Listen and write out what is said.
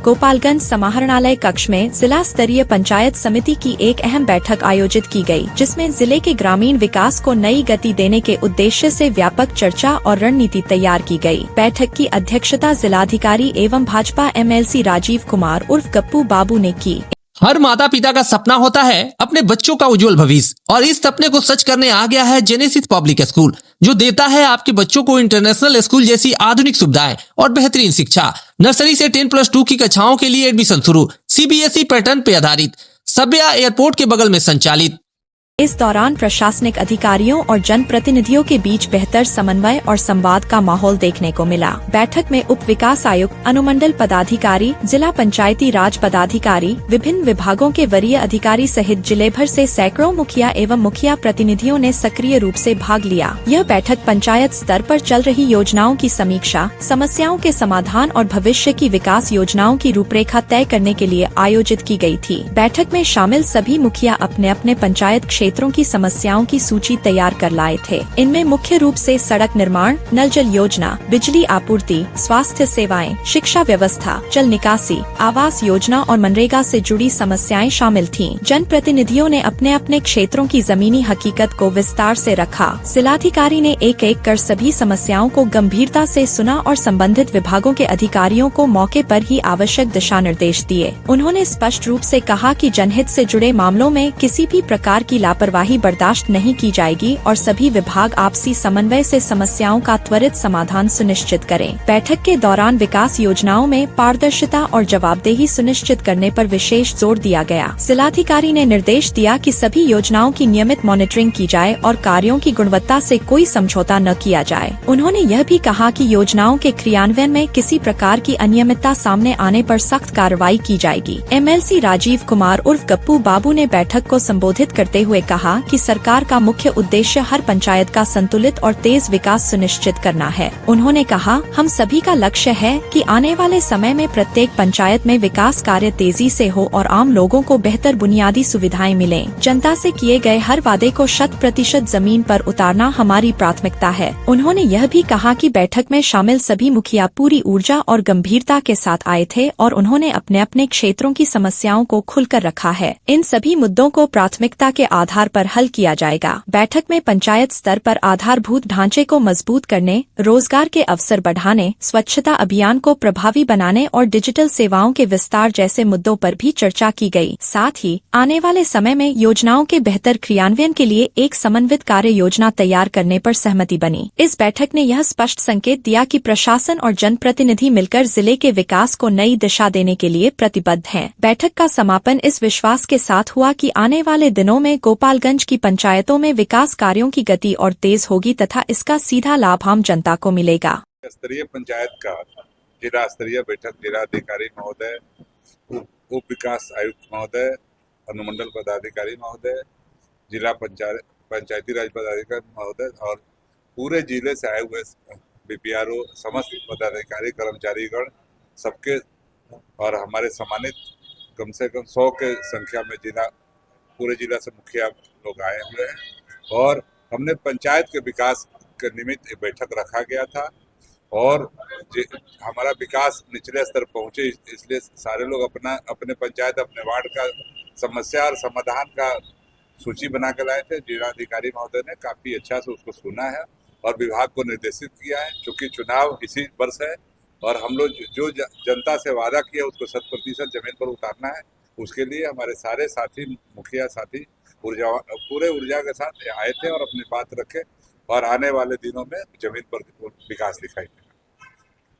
गोपालगंज समाहरणालय कक्ष में जिला स्तरीय पंचायत समिति की एक अहम बैठक आयोजित की गई, जिसमें जिले के ग्रामीण विकास को नई गति देने के उद्देश्य से व्यापक चर्चा और रणनीति तैयार की गई। बैठक की अध्यक्षता जिलाधिकारी एवं भाजपा MLC राजीव कुमार उर्फ गप्पू बाबू ने की। हर माता पिता का सपना होता है अपने बच्चों का उज्जवल भविष्य, और इस सपने को सच करने आ गया है जेनेसिस पब्लिक स्कूल, जो देता है आपके बच्चों को इंटरनेशनल स्कूल जैसी आधुनिक सुविधाएं और बेहतरीन शिक्षा। नर्सरी से 10+2 की कक्षाओं के लिए एडमिशन शुरू, CBSE पैटर्न पे आधारित, सब्या एयरपोर्ट के बगल में संचालित। इस दौरान प्रशासनिक अधिकारियों और जनप्रतिनिधियों के बीच बेहतर समन्वय और संवाद का माहौल देखने को मिला। बैठक में उप विकास आयुक्त, अनुमंडल पदाधिकारी, जिला पंचायती राज पदाधिकारी, विभिन्न विभागों के वरीय अधिकारी सहित जिले भर से सैकड़ों मुखिया एवं मुखिया प्रतिनिधियों ने सक्रिय रूप से भाग लिया। यह बैठक पंचायत स्तर पर चल रही योजनाओं की समीक्षा, समस्याओं के समाधान और भविष्य की विकास योजनाओं की रूपरेखा तय करने के लिए आयोजित की गई थी। बैठक में शामिल सभी मुखिया अपने अपने पंचायत क्षेत्रों की समस्याओं की सूची तैयार कर लाए थे। इनमें मुख्य रूप से सड़क निर्माण, नल जल योजना, बिजली आपूर्ति, स्वास्थ्य सेवाएं, शिक्षा व्यवस्था, जल निकासी, आवास योजना और मनरेगा से जुड़ी समस्याएं शामिल थीं। जनप्रतिनिधियों ने अपने अपने क्षेत्रों की जमीनी हकीकत को विस्तार से रखा। जिलाधिकारी ने एक एक कर सभी समस्याओं को गंभीरता से सुना और संबंधित विभागों के अधिकारियों को मौके पर ही आवश्यक दिशा निर्देश दिए। उन्होंने स्पष्ट रूप से कहा कि जनहित से जुड़े मामलों में किसी भी प्रकार की लापरवाही बर्दाश्त नहीं की जाएगी और सभी विभाग आपसी समन्वय से समस्याओं का त्वरित समाधान सुनिश्चित करें। बैठक के दौरान विकास योजनाओं में पारदर्शिता और जवाबदेही सुनिश्चित करने पर विशेष जोर दिया गया। जिलाधिकारी ने निर्देश दिया कि सभी योजनाओं की नियमित मॉनिटरिंग की जाए और कार्यों की गुणवत्ता से कोई समझौता न किया जाए। उन्होंने यह भी कहा कि योजनाओं के क्रियान्वयन में किसी प्रकार की अनियमितता सामने आने पर सख्त कार्रवाई की जाएगी। MLC राजीव कुमार उर्फ गप्पू बाबू ने बैठक को संबोधित करते हुए कहा कि सरकार का मुख्य उद्देश्य हर पंचायत का संतुलित और तेज विकास सुनिश्चित करना है। उन्होंने कहा, हम सभी का लक्ष्य है कि आने वाले समय में प्रत्येक पंचायत में विकास कार्य तेजी से हो और आम लोगों को बेहतर बुनियादी सुविधाएं मिलें। जनता से किए गए हर वादे को 100% जमीन पर उतारना हमारी प्राथमिकता है। उन्होंने यह भी कहा कि बैठक में शामिल सभी मुखिया पूरी ऊर्जा और गंभीरता के साथ आए थे और उन्होंने अपने अपने क्षेत्रों की समस्याओं को खुलकर रखा है। इन सभी मुद्दों को प्राथमिकता के आधार पर हल किया जाएगा। बैठक में पंचायत स्तर पर आधारभूत ढांचे को मजबूत करने, रोजगार के अवसर बढ़ाने, स्वच्छता अभियान को प्रभावी बनाने और डिजिटल सेवाओं के विस्तार जैसे मुद्दों पर भी चर्चा की गई। साथ ही आने वाले समय में योजनाओं के बेहतर क्रियान्वयन के लिए एक समन्वित कार्य योजना तैयार करने पर सहमति बनी। इस बैठक ने यह स्पष्ट संकेत दिया कि प्रशासन और जनप्रतिनिधि मिलकर जिले के विकास को नई दिशा देने के लिए प्रतिबद्ध हैं। बैठक का समापन इस विश्वास के साथ हुआ कि आने वाले दिनों में गोपालगंज की पंचायतों में विकास कार्यों की गति और तेज होगी तथा इसका सीधा लाभ आम जनता को मिलेगा। स्तरीय पंचायत का जिला स्तरीय बैठक जिलाधिकारी महोदय, उप विकास आयुक्त महोदय, अनुमंडल पदाधिकारी महोदय, जिला पंचायती राज पदाधिकारी महोदय और पूरे जिले से आए हुए BPRO, समस्त पदाधिकारी कर्मचारीगण सबके और हमारे सम्मानित कम से कम 100 के संख्या में पूरे जिला से मुखिया लोग आए हुए हैं और हमने पंचायत के विकास के निमित्त एक बैठक रखा गया था और हमारा विकास निचले स्तर पहुंचे, इसलिए सारे लोग अपने पंचायत, अपने वार्ड का समस्या और समाधान का सूची बना के लाए थे। जिलाधिकारी महोदय ने काफी अच्छा से उसको सुना है और विभाग को निर्देशित किया है। चूंकि चुनाव इसी वर्ष है और हम लोग जो जनता से वादा किया उसको 100% जमीन पर उतारना है, उसके लिए हमारे सारे साथी, मुखिया साथी पूरे ऊर्जा के साथ आए थे और अपनी बात रखे और आने वाले दिनों में जमीन पर विकास दिखाई देगा।